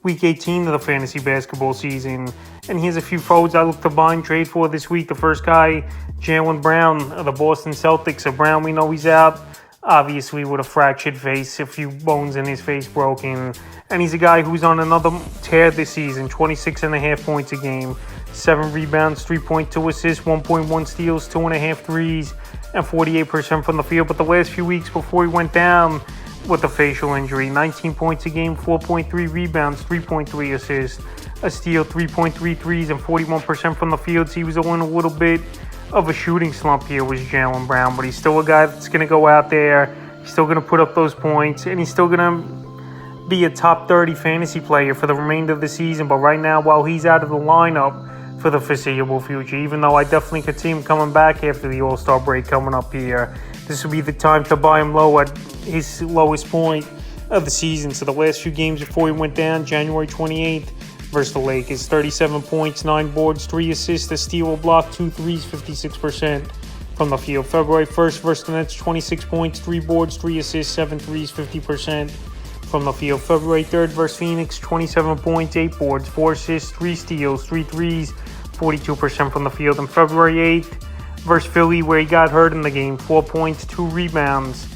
Week 18 of the fantasy basketball season. And here's a few forwards I look to buy and trade for this week. The first guy, Jaylen Brown of the Boston Celtics. So Brown, we know he's out, obviously with a fractured face, a few bones in his face broken. And he's a guy who's on another tear this season, 26.5 points a game, 7 rebounds, 3.2 assists, 1.1 steals, 2.5 threes, and 48% from the field. But the last few weeks before he went down with a facial injury, 19 points a game, 4.3 rebounds, 3.3 assists, a steal, 3.3 threes, and 41% from the field. So he was in a little bit of a shooting slump here was Jaylen Brown, but he's still a guy that's going to go out there. He's still going to put up those points, and he's still going to be a top 30 fantasy player for the remainder of the season. But right now, while he's out of the lineup for the foreseeable future, even though I definitely could see him coming back after the All-Star break coming up here, this will be the time to buy him low at his lowest point of the season. So the last few games before he went down, January 28th versus the Lakers, 37 points, 9 boards, 3 assists, a steal, a block, 2 threes, 56% from the field. February 1st versus the Nets, 26 points, 3 boards, 3 assists, 7 threes, 50% from the field. February 3rd versus Phoenix, 27 points, 8 boards, 4 assists, 3 steals, 3 threes, 42% from the field. And February 8th versus Philly, where he got hurt in the game, 4 points, 2 rebounds,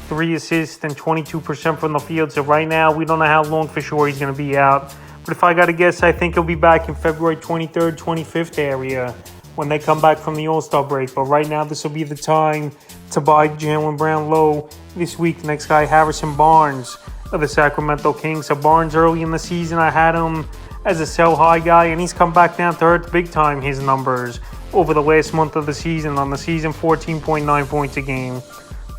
3 assists, and 22% from the field. So right now, we don't know how long for sure he's going to be out. But if I got to guess, I think he'll be back in February 23rd, 25th area when they come back from the All-Star break. But right now, this will be the time to buy Jaylen Brown low this week. Next guy, Harrison Barnes of the Sacramento Kings. So Barnes, early in the season, I had him as a sell-high guy, and he's come back down to hurt big time his numbers over the last month of the season. On the season, 14.9 points a game,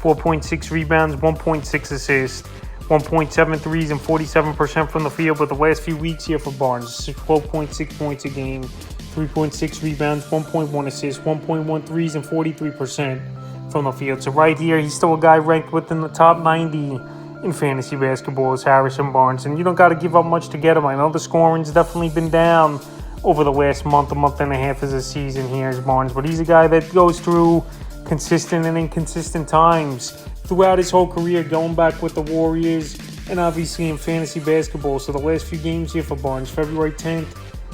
4.6 rebounds, 1.6 assists, 1.7 threes, and 47% from the field. But the last few weeks here for Barnes, 12.6 points a game, 3.6 rebounds, 1.1 assists, 1.1 threes, and 43% from the field. So right here, he's still a guy ranked within the top 90 in fantasy basketball is Harrison Barnes. And you don't got to give up much to get him. I know the scoring's definitely been down over the last month and a half of the season here is Barnes. But he's a guy that goes through consistent and inconsistent times throughout his whole career, going back with the Warriors and obviously in fantasy basketball. So the last few games here for Barnes, February 10th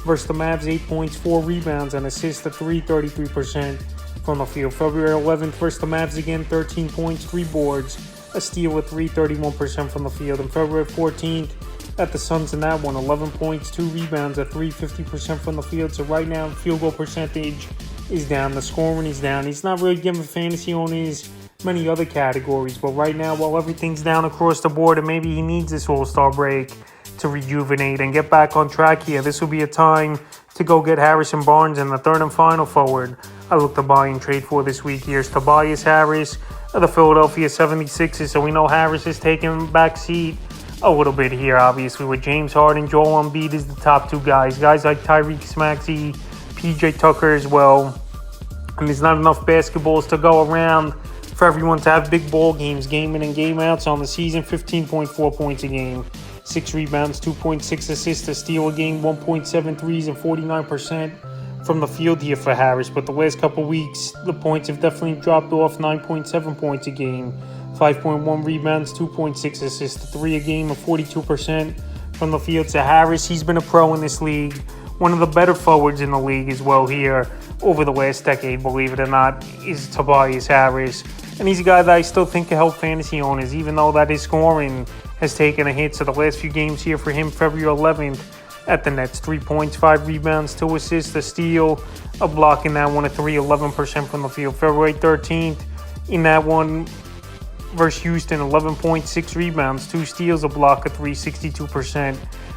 versus the Mavs, 8 points, 4 rebounds, and assists to 3, 33% from the field. February 11th versus the Mavs again, 13 points, 3 boards, a steal with 3, 31% from the field. And February 14th at the Suns in that one, 11 points, 2 rebounds, a 3, 50% from the field. So right now, field goal percentage is down. The scoring is down. He's not really giving fantasy owners many other categories. But right now, while everything's down across the board and maybe he needs this All-Star break to rejuvenate and get back on track here, this will be a time to go get Harrison Barnes. And the third and final forward I look to buy and trade for this week here is Tobias Harris of the Philadelphia 76ers. So we know Harris is taking back seat a little bit here, obviously, with James Harden, Joel Embiid is the top 2 guys. Guys like Tyrese Maxey, PJ Tucker as well. And there's not enough basketballs to go around for everyone to have big ball games, game in and game out. So on the season, 15.4 points a game, 6 rebounds, 2.6 assists, a steal a game, 1.7 threes, and 49% from the field here for Harris. But the last couple weeks, the points have definitely dropped off, 9.7 points a game, 5.1 rebounds, 2.6 assists, 3 a game, and 42% from the field. So Harris, he's been a pro in this league, one of the better forwards in the league as well here over the last decade, believe it or not, is Tobias Harris. And he's a guy that I still think can help fantasy owners, even though that his scoring has taken a hit. So the last few games here for him, February 11th at the Nets, 3 points, 5 rebounds, 2 assists, a steal, a block in that one, a 3, 11% from the field. February 13th in that one versus Houston, 11.6 rebounds, 2 steals, a block, a 3, 62%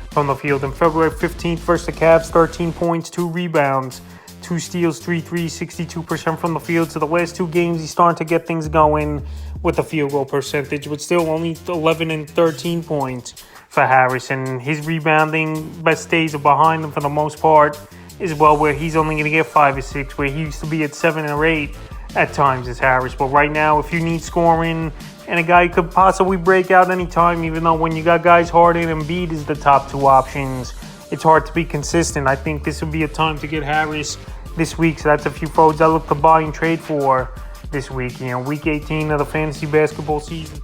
from the field. And February 15th versus the Cavs, 13 points, 2 rebounds, 2 steals, 3 threes, 62% from the field. So the last 2 games, he's starting to get things going with the field goal percentage, but still only 11 and 13 points for Harris. And his rebounding best days are behind him for the most part as well, where he's only going to get 5 or 6, where he used to be at 7 or 8 at times as Harris. But right now, if you need scoring and a guy could possibly break out anytime, even though when you got guys Harden and Embiid is the top 2 options, it's hard to be consistent. I think this would be a time to get Harris this week. So that's a few forwards I look to buy and trade for this week. Week 18 of the fantasy basketball season.